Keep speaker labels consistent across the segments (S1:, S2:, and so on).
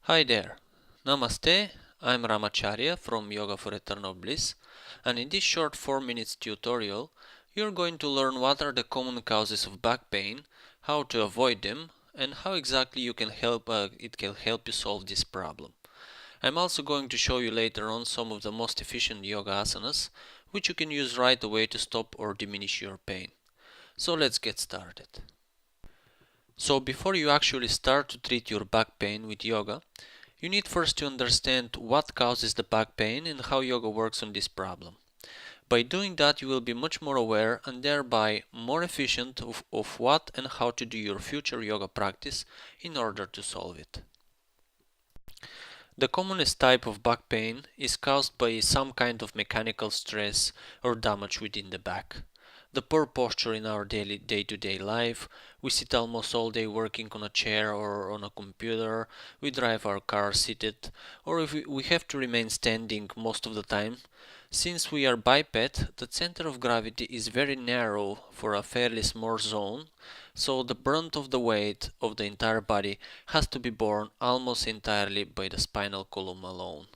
S1: Hi there. Namaste, I'm Ramacharya from YogaForEternalBliss, and in this short 4 minutes tutorial you're going to learn what are the common causes of back pain, how to avoid them, and how exactly it can help you solve this problem. I'm also going to show you later on some of the most efficient yoga asanas which you can use right away to stop or diminish your pain. So let's get started. So before you actually start to treat your back pain with yoga, you need first to understand what causes the back pain and how yoga works on this problem. By doing that, you will be much more aware and thereby more efficient of what and how to do your future yoga practice in order to solve it. The commonest type of back pain is caused by some kind of mechanical stress or damage within the back. The poor posture in our day-to-day life. We sit almost all day working on a chair or on a computer. We drive our car seated, or if we have to remain standing most of the time. Since we are biped, the center of gravity is very narrow for a fairly small zone, so the brunt of the weight of the entire body has to be borne almost entirely by the spinal column alone.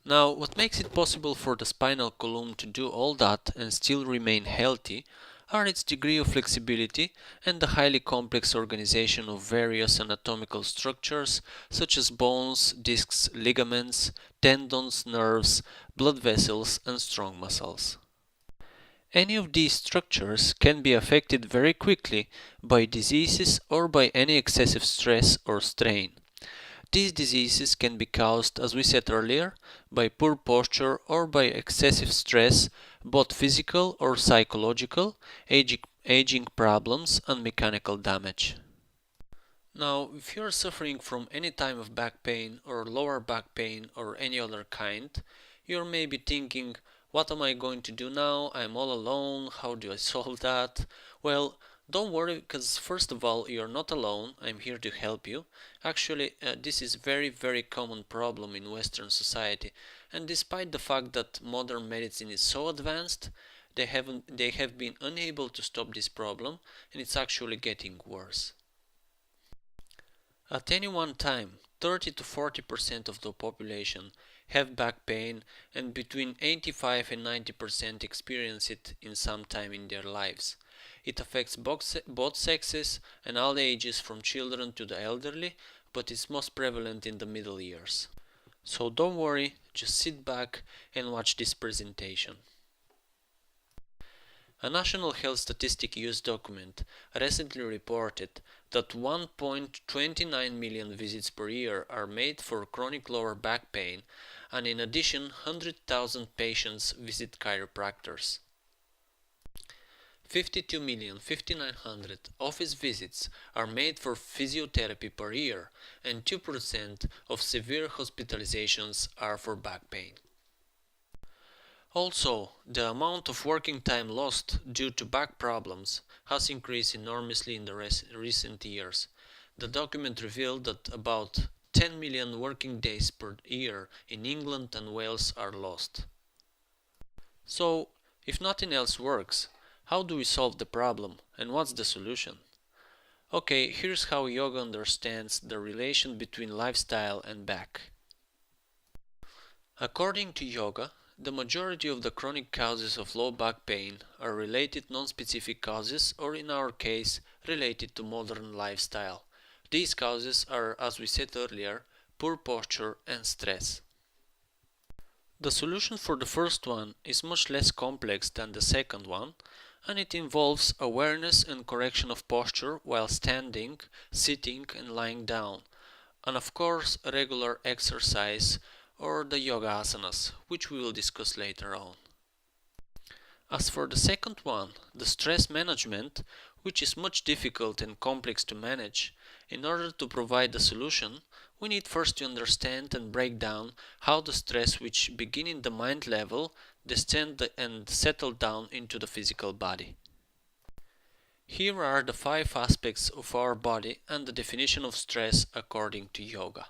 S1: Now, what makes it possible for the spinal column to do all that and still remain healthy are its degree of flexibility and the highly complex organization of various anatomical structures such as bones, discs, ligaments, tendons, nerves, blood vessels, and strong muscles. Any of these structures can be affected very quickly by diseases or by any excessive stress or strain. These diseases can be caused, as we said earlier, by poor posture or by excessive stress, both physical or psychological, aging problems, and mechanical damage. Now, if you are suffering from any type of back pain or lower back pain or any other kind, you're maybe thinking, what am I going to do now? I'm all alone. How do I solve that? Well, don't worry, because first of all, you're not alone. I'm here to help you. Actually, this is very common problem in Western society, and despite the fact that modern medicine is so advanced, they have been unable to stop this problem, and it's actually getting worse. At any one time, 30 to 40% of the population have back pain, and between 85 and 90% experience it in some time in their lives. It affects both sexes and all ages from children to the elderly, but it's most prevalent in the middle years. So don't worry, just sit back and watch this presentation. A National Health Statistic Use document recently reported that 1.29 million visits per year are made for chronic lower back pain, and in addition 100,000 patients visit chiropractors. 52,500,000 office visits are made for physiotherapy per year, and 2% of severe hospitalizations are for back pain. Also, the amount of working time lost due to back problems has increased enormously in the recent years. The document revealed that about 10 million working days per year in England and Wales are lost. So, if nothing else works, how do we solve the problem and what's the solution? Okay, here's how yoga understands the relation between lifestyle and back. According to yoga, the majority of the chronic causes of low back pain are related non-specific causes, or in our case, related to modern lifestyle. These causes are, as we said earlier, poor posture and stress. The solution for the first one is much less complex than the second one, and it involves awareness and correction of posture while standing, sitting, and lying down, and of course regular exercise or the yoga asanas, which we will discuss later on. As for the second one, the stress management, which is much difficult and complex to manage, in order to provide the solution, we need first to understand and break down how the stress which begin in the mind level descend and settle down into the physical body. Here are the 5 aspects of our body and the definition of stress according to yoga.